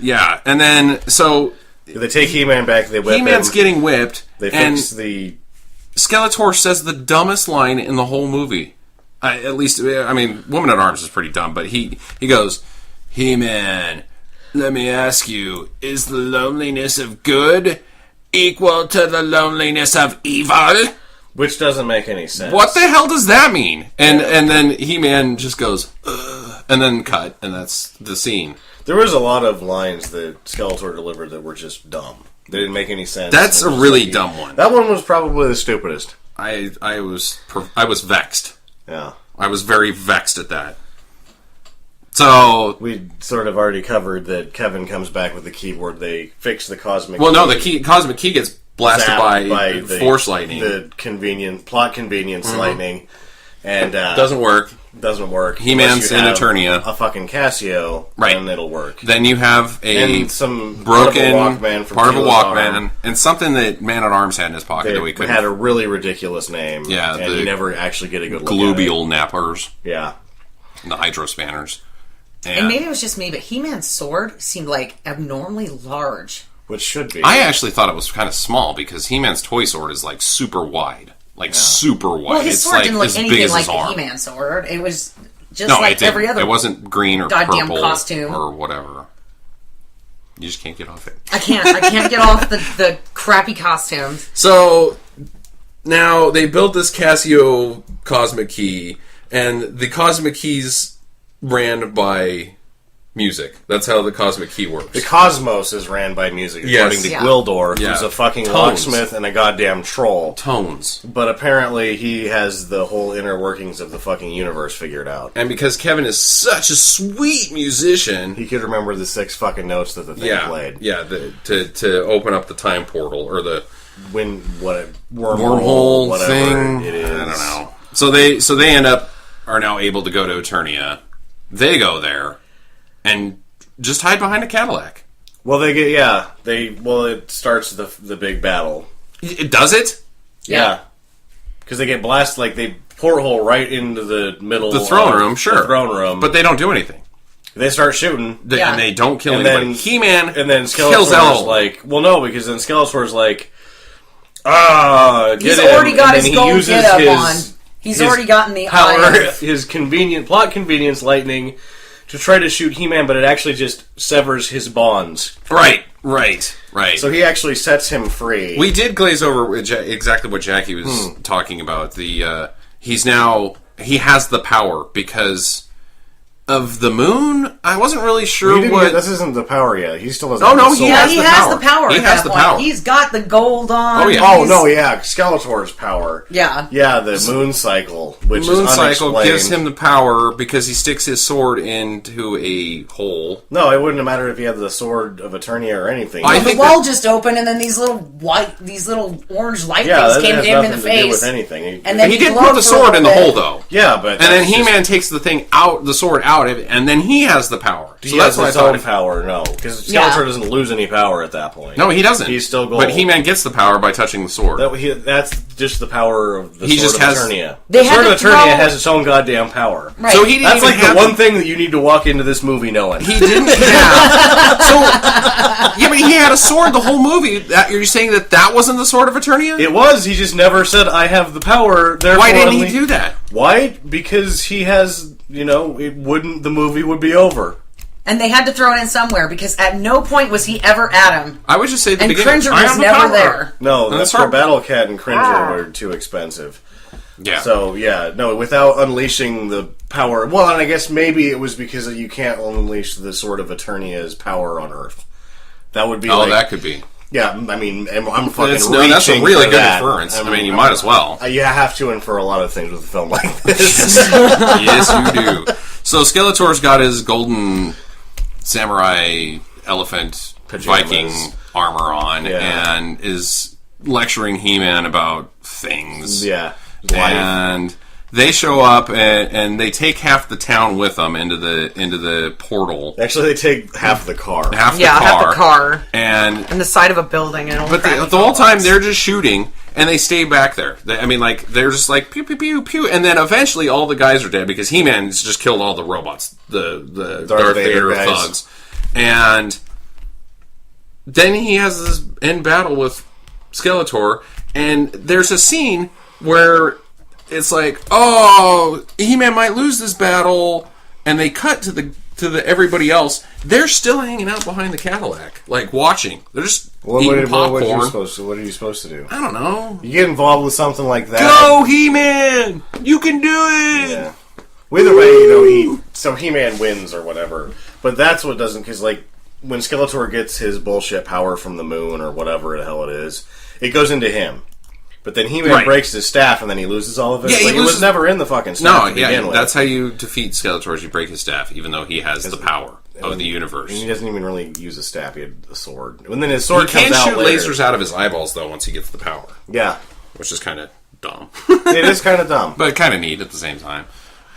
Yeah, and then, so... They take He-Man back, they whip He-Man's him. getting whipped, They and fix the... Skeletor says the dumbest line in the whole movie. At least, I mean, Woman at Arms is pretty dumb, but he goes, He-Man, let me ask you, is the loneliness of good equal to the loneliness of evil? Which doesn't make any sense. What the hell does that mean? And then He-Man just goes, ugh, and then cut, and that's the scene. There was a lot of lines that Skeletor delivered that were just dumb. They didn't make any sense. That's a really dumb one. That one was probably the stupidest. I was vexed. Yeah. I was very vexed at that. So We sort of already covered that Kevin comes back with the keyboard. They fix the cosmic well, no, key. the cosmic key gets blasted Zapped by the force lightning. The plot convenience lightning. And Doesn't work. Doesn't work. He-Man's Unless you in have Eternia. a fucking Casio, Right. then it'll work. Then you have And some broken Walkman from part of a Teela's Walkman, arm. and something that Man at Arms had in his pocket They that we couldn't. had a really ridiculous name. Yeah, and the you never actually get a good look Glubial nappers, at it. Yeah. the hydro spanners. And maybe it was just me, but He-Man's sword seemed like abnormally large. Which should be. I actually thought it was kind of small because He-Man's toy sword is like super wide. Super wide. Well, his it's sword like didn't look as big anything as like his the arm. He-Man sword. It was just No, like it didn't. every other. It wasn't green or goddamn purple costume or whatever. You just can't get off it. I can't get off the crappy costumes. So now they built this Casio Cosmic Key, and the Cosmic Keys ran by music. That's how the Cosmic Key works. The cosmos is ran by music, Yes. according to Yeah. Gwildor, Yeah. who's a fucking Tones. locksmith and a goddamn troll. Tones. But apparently he has the whole inner workings of the fucking universe figured out. And because Kevin is such a sweet musician, He could remember the 6 fucking notes that the thing played. to open up the time portal or the Wormhole, whatever thing. it is. I don't know. So they are now able to go to Eternia. They go there and just hide behind a Cadillac. Well, it starts the big battle. Does it? Yeah. Because they get blasted, they porthole right into the middle The throne of room, sure. The throne room. But they don't do anything. They start shooting. And they don't kill And anybody. then He-Man and then kills Skeletor's L. because then Skeletor's get He's him. already got And his then he gold uses get up his- on. He's his already gotten the power, eye. his plot convenience lightning to try to shoot He-Man, but it actually just severs his bonds. Right. So he actually sets him free. We did glaze over exactly what Jackie was talking about. He has the power because of the moon. I wasn't really sure this isn't the power yet. He still doesn't. Oh, have no, the he soul. Yeah, has he the has power. the power. He at has that the point. power. He's got the gold on. Oh, yeah. Oh He's- no, yeah, Skeletor's power. Yeah. Yeah, the moon cycle, which Moon is cycle unexplained. gives him the power because he sticks his sword into a hole. No, it wouldn't have mattered if he had the sword of Eternia or anything. I The think wall just opened, and then these little orange light yeah, things that came has to him in nothing the to do face. with anything. And then he did glowed put the for a sword in the little hole, bit. though. yeah, but And then He-Man takes the thing out, the sword out of it, and then he has the power. he So has that's what I his thought. own power. No, because Skeletor Yeah. doesn't lose any power at that point. No, he doesn't. He's still gold. But He-Man gets the power by touching the sword. That's just the power of the He sword just of has- Eternia. They The had sword to of Eternia throw- has its own goddamn power. Right. So he didn't That's even like the have one thing that you need to walk into this movie knowing. He didn't have. So, yeah, but he had a sword the whole movie. You're saying that wasn't the sword of Eternia? It was. He just never said, "I have the power." Therefore, Why didn't he do that? Why? Because he has. The movie would be over. And they had to throw it in somewhere because at no point was he ever at him. I would just say at the And beginning. Cringer I was have the never power. there. No, And that's that's where her- Battle Cat and Cringer were too expensive. Yeah. So without unleashing the power. Well, and I guess maybe it was because you can't unleash the Sword of Eternia's power on Earth. That would be. That could be. Yeah, I mean, I'm fucking That's reaching a really for good that. inference. I mean, you might as well. You have to infer a lot of things with a film like this. Yes, you do. So Skeletor's got his golden samurai elephant Pajamas. Viking armor on Yeah. and is lecturing He-Man about things. Yeah. And they show up and they take half the town with them into the portal. Actually, they take half the car. Half the car. And the side of a building. And but the whole time they're just shooting, and they stay back there. They're just like pew pew pew pew, and then eventually all the guys are dead because He-Man's just killed all the robots, the Darth Vader thugs, and then he has this end battle with Skeletor, and there's a scene where it's like, oh, He-Man might lose this battle, and they cut to the everybody else. They're still hanging out behind the Cadillac, like watching. They're just eating popcorn. What are you supposed to do? I don't know. You get involved with something like that. Go, He-Man! You can do it! Yeah. Well, either way, so He-Man wins or whatever. But that's what doesn't, because like when Skeletor gets his bullshit power from the moon or whatever the hell it is, it goes into him. But then He-Man breaks his staff and then he loses all of it. Yeah, he was never in the fucking staff to begin with. That's how you defeat Skeletor, is you break his staff, even though he has the power of the universe. And he doesn't even really use a staff, he had a sword. And then his sword comes He out can shoot later. lasers out of his eyeballs, though, once he gets the power. Yeah. Which is kind of dumb. It is kind of dumb. But kind of neat at the same time.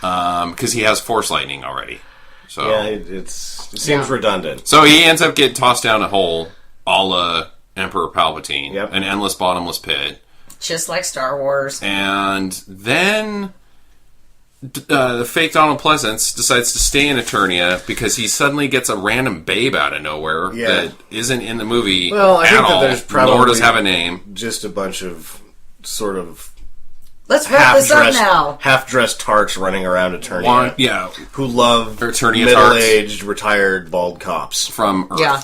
Because he has Force Lightning already. So yeah, it seems redundant. So he ends up getting tossed down a hole, a la Emperor Palpatine. Yep. An endless bottomless pit. Just like Star Wars. And then the fake Donald Pleasance decides to stay in Eternia because he suddenly gets a random babe out of nowhere that isn't in the movie I think all, that there's probably nor does have a name. Just a bunch of sort of Let's wrap this up now. half-dressed tarts running around Eternia. Who love Eternia middle-aged, retired, bald cops. From Earth. Yeah.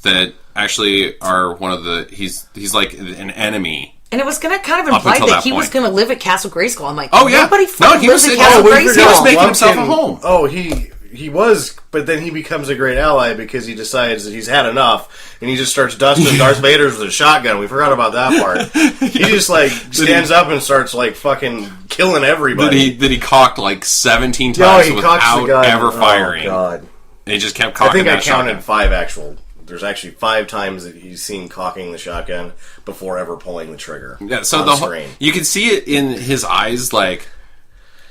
That actually are one of the... He's like an enemy. And it was going to kind of imply that he was going to live at Castle Grayskull. I'm like, nobody fucking lives at Castle Grayskull. He was making himself a home. Oh, he was, but then he becomes a great ally because he decides that he's had enough, and he just starts dusting Darth Vader's with a shotgun. We forgot about that part. He just, like, stands up and starts, like, fucking killing everybody. That he cocked, like, 17 times without ever firing. Oh, God. And he just kept cocking I think I counted 5 actual... There's actually 5 times that he's seen cocking the shotgun before ever pulling the trigger. Yeah, so on screen. You can see it in his eyes, like,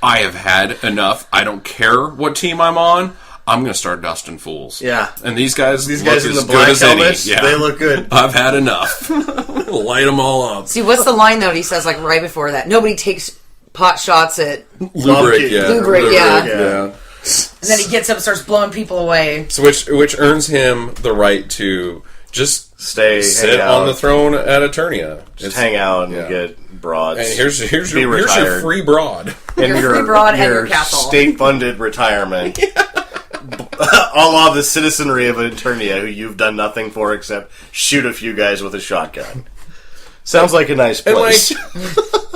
I have had enough. I don't care what team I'm on. I'm going to start dusting fools. Yeah. And these guys look in the as black good as helmets, any. Yeah. they look good. I've had enough. Light them all up. See, what's the line, though, he says, like, right before that? Nobody takes pot shots at... Lubric, yeah. And then he gets up and starts blowing people away. So which earns him the right to just sit on the throne at Eternia. Just hang out and get broads. And here's your free broad. And your free broad and your castle. State-funded retirement. A la the citizenry of Eternia, who you've done nothing for except shoot a few guys with a shotgun. Sounds like a nice place. And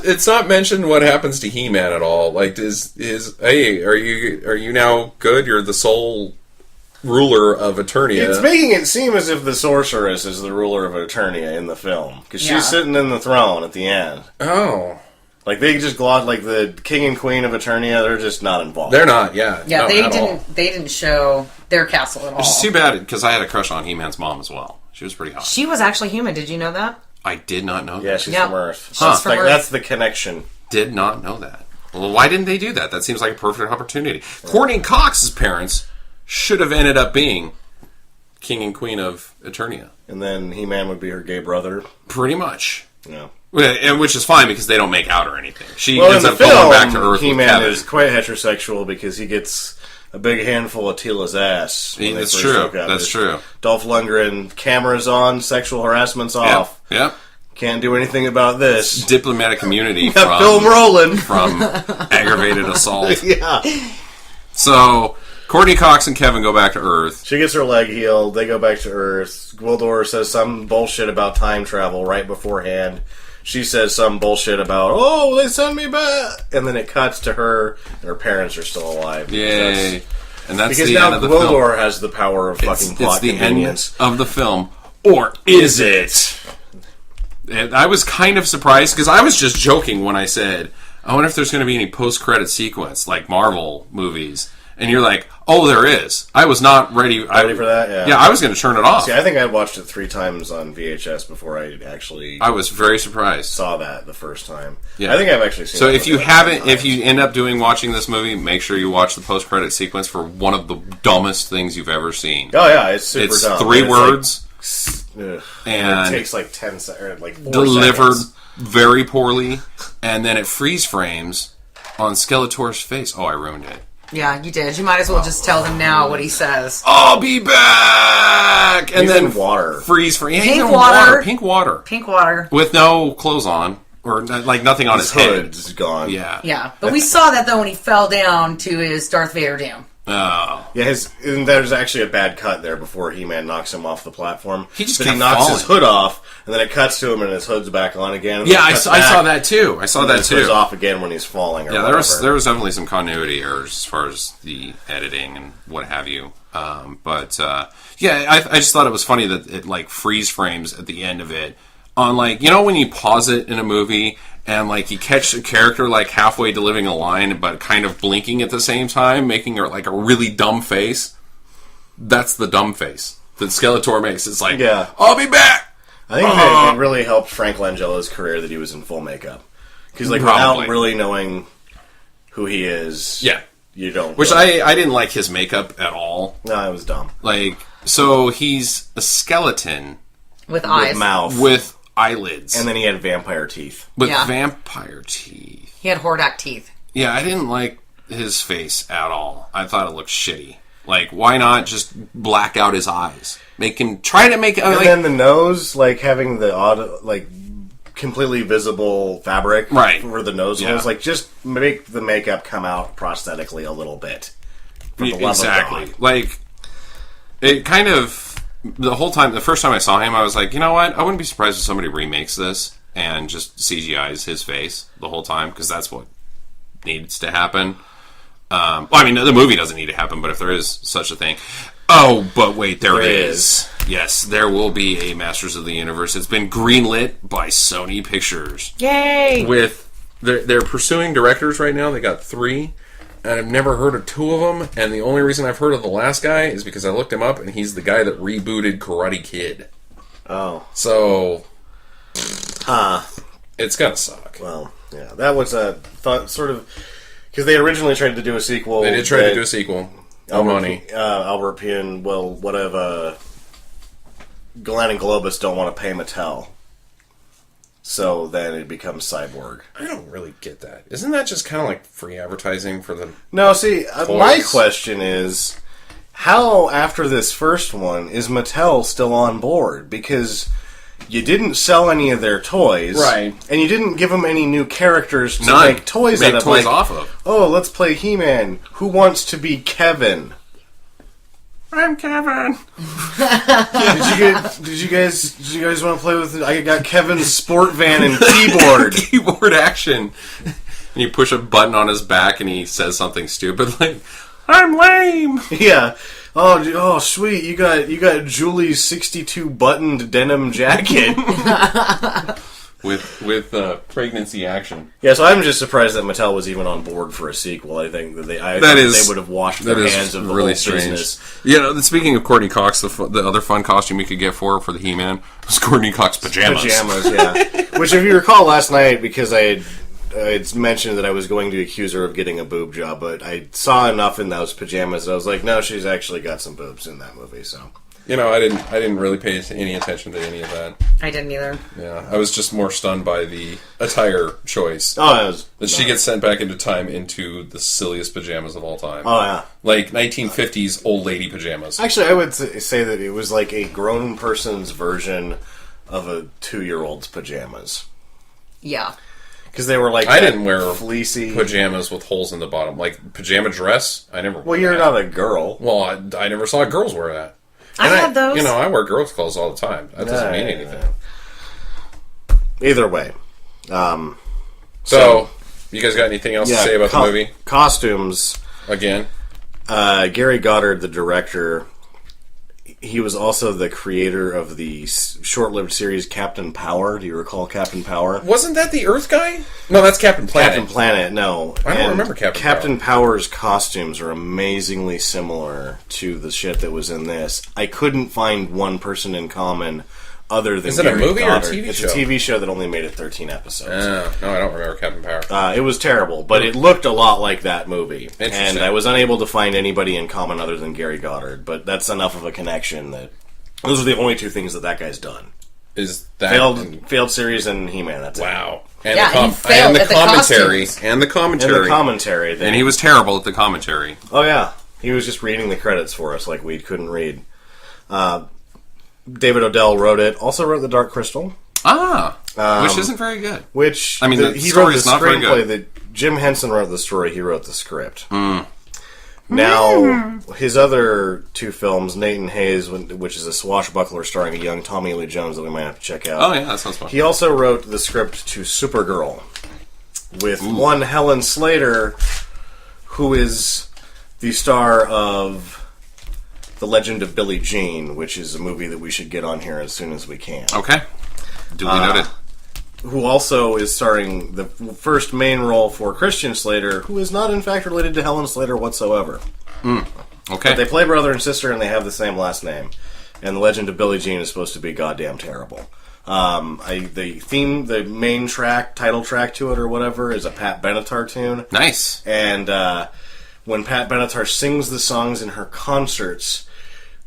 it's not mentioned what happens to He-Man at all. Like, hey, are you now good? You're the sole ruler of Eternia. It's making it seem as if the sorceress is the ruler of Eternia in the film, because she's sitting in the throne at the end. Oh, like they just glossed, like the king and queen of Eternia. They're just not involved. They're not. Yeah, yeah. They didn't show their castle at all. Which is too bad because I had a crush on He-Man's mom as well. She was pretty hot. She was actually human. Did you know that? I did not know that. Yeah, she's from Earth. She's from Earth. That's the connection. Did not know that. Well, why didn't they do that? That seems like a perfect opportunity. Courtney Cox's parents should have ended up being king and queen of Eternia. And then He-Man would be her gay brother. Pretty much. Yeah. Which is fine because they don't make out or anything. She in ends the up going back to Earth He-Man with Kevin. is quite heterosexual because he gets a big handful of Tila's ass. That's true. That's true. Dolph Lundgren, cameras on, sexual harassment's off. Yep. Can't do anything about this. Diplomatic immunity Got film rolling from aggravated assault. Yeah. So Courtney Cox and Kevin go back to Earth. She gets her leg healed. They go back to Earth. Gwildor says some bullshit about time travel right beforehand. She says some bullshit about, oh, they sent me back. And then it cuts to her, and her parents are still alive. Yay. And that's because the now end of the Gwildor film. has the power of fucking plot convenience. End of the film. Or is it? And I was kind of surprised, because I was just joking when I said, I wonder if there's going to be any post-credit sequence, like Marvel movies. and you're like, oh, there is. I was not ready. Ready for that? Yeah. Yeah, I was going to turn it off. See, I think I watched it 3 times on VHS before I actually I was very surprised. saw that the first time. Yeah. I think I've actually seen So it if you like haven't, 10 if you end up watching this movie, make sure you watch the post-credit sequence for one of the dumbest things you've ever seen. Oh, yeah, it's super It's dumb. 3 It's words ugh. and it takes like 10 seconds, like 4 delivered seconds. very poorly, and then it freeze frames on Skeletor's face. Oh, I ruined it. Yeah, you did. You might as well just tell them now what he says. I'll be back, and He's then in water. freeze frame. Pink He's in water. Pink water, Pink water. with no clothes on or like nothing on his head. Hood's gone. Yeah. Yeah, but we saw that though when he fell down to his Darth Vader doom. Oh. Yeah, and there's actually a bad cut there before He-Man knocks him off the platform. He just But kept he knocks falling. his hood off, and then it cuts to him, and his hood's back on again. And Yeah, then it I cuts saw back, that too. I saw and that his hood's too. off again when he's falling. Or Yeah, whatever. there was definitely some continuity errors as far as the editing and what have you. Yeah, I just thought it was funny that it like freeze frames at the end of it on like, you know when you pause it in a movie and like you catch a character like halfway delivering a line but kind of blinking at the same time, making her like a really dumb face. That's the dumb face that Skeletor makes. It's like, Yeah. I'll be back. I think that it really helped Frank Langella's career that he was in full makeup. Because like Probably. without really knowing who he is, Yeah. you don't. Which really- I didn't like his makeup at all. No, it was dumb. Like, so he's a skeleton With eyes. With mouth. with eyelids. And then he had vampire teeth. with Yeah. vampire teeth. He had Hordak teeth. Yeah, I didn't like his face at all. I thought it looked shitty. Like, why not just black out his eyes? Try to make it. And Like, then the nose, like having the odd, like completely visible fabric Right. for the nose Yeah. holes. Like just make the makeup come out prosthetically a little bit. For the love of exactly. God. Like, it kind of the whole time. The first time I saw him, I was like, you know what? I wouldn't be surprised if somebody remakes this and just CGI's his face the whole time because that's what needs to happen. Well, I mean, the movie doesn't need to happen, but if there is such a thing. Oh, but wait, there is. Yes, there will be a Masters of the Universe. It's been greenlit by Sony Pictures. Yay! With they're pursuing directors right now. They got 3, and I've never heard of 2 of them. And the only reason I've heard of the last guy is because I looked him up, and he's the guy that rebooted Karate Kid. Oh, So, it's gonna suck. well, yeah, that was a thought, sort of because they originally tried to do a sequel. They did try to do a sequel. No money. Albert Pien, well, whatever. Glenn and Globus don't want to pay Mattel, so then it becomes Cyborg. I don't really get that. Isn't that just kind of like free advertising for them? No, see, my Toys. question is, how after this first one is Mattel still on board? Because you didn't sell any of their toys, Right. And you didn't give them any new characters to None. make toys Make out of. toys Like, off of. oh, let's play He-Man. Who wants to be Kevin? I'm Kevin. Did you guys want to play with? I got Kevin's sport van and keyboard. Keyboard action. And you push a button on his back and he says something stupid like, I'm lame. Yeah. Oh, sweet! You got Julie's 62 buttoned denim jacket. with pregnancy action. Yeah, so I'm just surprised that Mattel was even on board for a sequel. I think that they would have washed their hands of the really whole strange. business. You know, speaking of Courtney Cox, the other fun costume you could get for the He-Man was Courtney Cox pajamas. Yeah. Which, if you recall last night, because I'd mentioned that I was going to accuse her of getting a boob job, but I saw enough in those pajamas that I was like, no, she's actually got some boobs in that movie. So, You know, I didn't really pay any attention to any of that. I didn't either. Yeah, I was just more stunned by the attire choice. oh, it was That she gets sent back into time into the silliest pajamas of all time. oh yeah. Like 1950s old lady pajamas. Actually, I would say that it was like a grown person's version of a 2-year-old's pajamas. Yeah. Because they were like I didn't wear fleecy pajamas with holes in the bottom. Like pajama dress, I never wore Well, you're that. not a girl. Well, I never saw girls wear that. I And had those. You know, I wear girls' clothes all the time. That doesn't mean anything. Either way. So, you guys got anything else to say about the movie? Costumes. Again? Gary Goddard, the director, he was also the creator of the short-lived series Captain Power. Do you recall Captain Power? Wasn't that the Earth guy? No, that's Captain Planet. Captain Planet, no. I don't remember Captain Power's costumes are amazingly similar to the shit that was in this. I couldn't find one person in common other than Is it Gary a movie Goddard. or a TV It's show? a TV show that only made it 13 episodes. No, I don't remember Captain Power. It was terrible, but it looked a lot like that movie. Interesting. And I was unable to find anybody in common other than Gary Goddard, but that's enough of a connection that those are the only two things that guy's done. Is that Failed series and He-Man, that's it. Wow. And Yeah, he failed at the commentary. costumes. And the commentary. And the commentary. And he was terrible at the commentary. Oh, yeah. He was just reading the credits for us like we couldn't read. David Odell wrote it. Also wrote The Dark Crystal. Which isn't very good. Which, I mean, the he story wrote the is not very screenplay. good. Jim Henson wrote the story. He wrote the script. Now, his other two films, Nate and Hayes, which is a swashbuckler starring a young Tommy Lee Jones that we might have to check out. Oh, yeah, that sounds fun. He also wrote the script to Supergirl with one Helen Slater, who is the star of The Legend of Billie Jean, which is a movie that we should get on here as soon as we can. Okay. Duly noted. Who also is starring the first main role for Christian Slater, who is not in fact related to Helen Slater whatsoever. Okay. But they play brother and sister and they have the same last name. And The Legend of Billie Jean is supposed to be goddamn terrible. The main track, title track to it or whatever, is a Pat Benatar tune. Nice. And when Pat Benatar sings the songs in her concerts,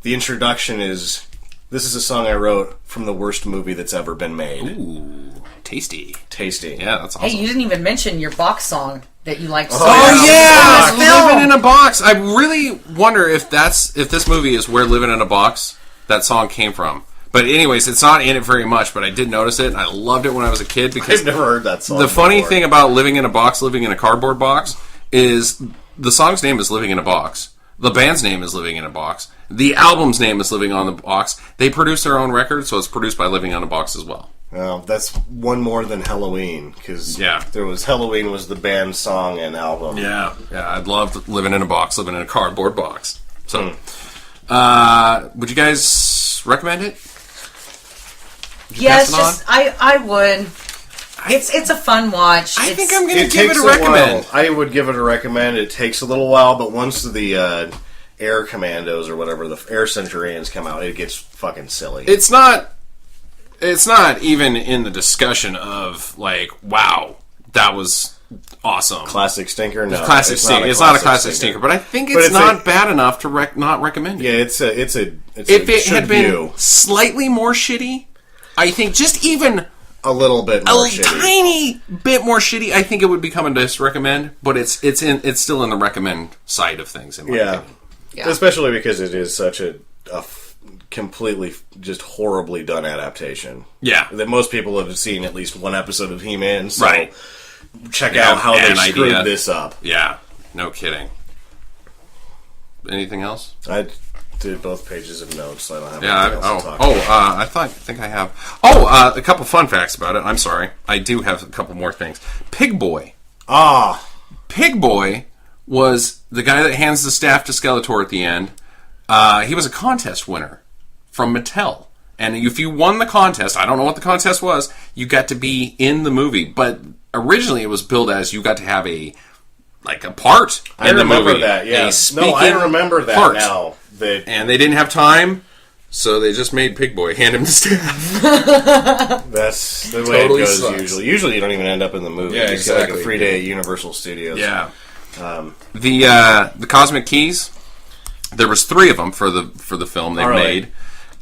the introduction is, "This is a song I wrote from the worst movie that's ever been made." Ooh, tasty. Tasty. Yeah, that's awesome. Hey, you didn't even mention your box song that you liked so much. Oh yeah, From this film. Living in a Box. I really wonder if this movie is where Living in a Box that song came from. But anyways, it's not in it very much, but I did notice it, and I loved it when I was a kid because I've never heard that song the funny before. thing about living in a box, living in a cardboard box, is the song's name is Living in a Box. The band's name is Living in a Box. The album's name is Living on the Box. They produce their own record, so it's produced by Living on a Box as well. Well, that's one more than Halloween, because Yeah. Halloween was the band's song and album. Yeah, I'd love living in a box, living in a cardboard box. So, would you guys recommend it? Would you Yes, pass it on? just I would. It's a fun watch. I It's- think I'm going to It give takes it a a recommend. while. I would give it a recommend. It takes a little while, but once the Air Commandos or whatever, the Air Centurions come out, it gets fucking silly. It's not even in the discussion of like, wow, that was awesome. Classic stinker? No. Classic stinker. It's not a classic stinker, but I think it's not bad enough to not recommend it. Yeah, it's a If it should had been view. slightly more shitty, I think just even a little bit a more shitty. tiny bit more shitty, I think it would become a disrecommend. But it's still in the recommend side of things. In my opinion. Yeah. Especially because it is such a completely just horribly done adaptation. Yeah. That most people have seen at least one episode of He-Man, so Right. check Yeah, out how they an screwed idea. this up. Yeah, no kidding. Anything else? I did both pages of notes, so I don't have Yeah. anything else to talk about. I think I have. Oh, a couple fun facts about it. I'm sorry, I do have a couple more things. Pig Boy. Pig Boy was the guy that hands the staff to Skeletor at the end. He was a contest winner from Mattel. And if you won the contest, I don't know what the contest was, you got to be in the movie. But originally it was billed as you got to have a part I in the remember movie. that, yeah. A No, I speaking remember that part. now. And they didn't have time, so they just made Pig Boy hand him the staff. That's the way Totally it goes sucks. usually. Usually you don't even end up in the movie. Yeah, You just get like exactly. a free day at Universal Studios. Yeah. The Cosmic Keys, there was 3 of them for the film they All right.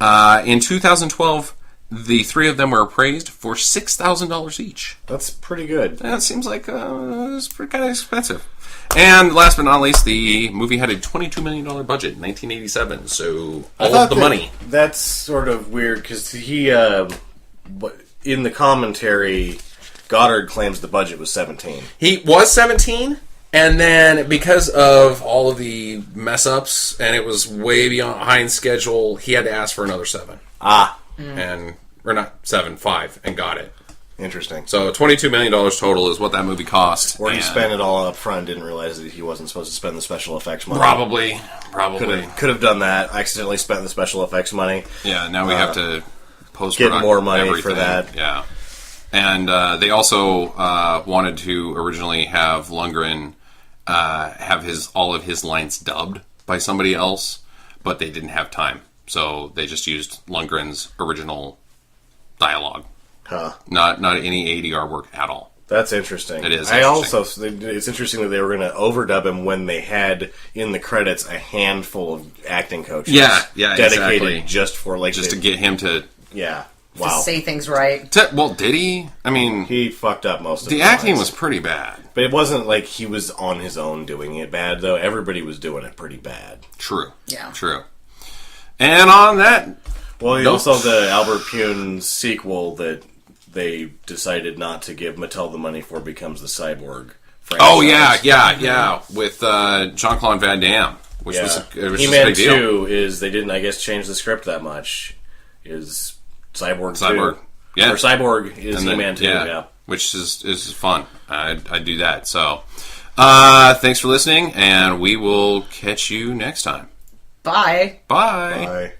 made. In 2012, the 3 of them were appraised for $6,000 each. That's pretty good. That seems like it's kind of expensive. And last but not least, the movie had a $22 million budget in 1987, so all of the money. That's sort of weird because he, in the commentary, Goddard claims the budget was 17. He was 17, and then because of all of the mess ups, and it was way behind schedule, he had to ask for another 7. Ah. And or not 7, 5, and got it. Interesting. So $22 million total is what that movie cost. Or he And spent it all up front, didn't realize that he wasn't supposed to spend the special effects money. Probably. Could have done that. Accidentally spent the special effects money. Yeah, now we have to post Get more money for that. Yeah. And they also wanted to originally have Lundgren have all of his lines dubbed by somebody else, but they didn't have time. So they just used Lundgren's original dialogue. Huh. Not any ADR work at all. That's interesting. It is It's interesting that they were going to overdub him when they had in the credits a handful of acting coaches. Yeah, dedicated exactly. just for to get him to. Yeah. To Wow. say things right. Well, did he? I mean, He fucked up most of the the acting lines. was pretty bad. But it wasn't like he was on his own doing it bad, though. Everybody was doing it pretty bad. True. Yeah. True. And on that. Well, Nope. also the Albert Pune sequel that they decided not to give Mattel the money for becomes the Cyborg franchise. Oh, yeah. With Jean-Claude Van Damme, which was just a He-Man big deal. 2 is, they didn't, I guess, change the script that much, is Cyborg 2. Yeah. Or Cyborg is And then- He-Man 2, yeah. Which is fun. I'd do that. So, thanks for listening, and we will catch you next time. Bye. Bye. Bye.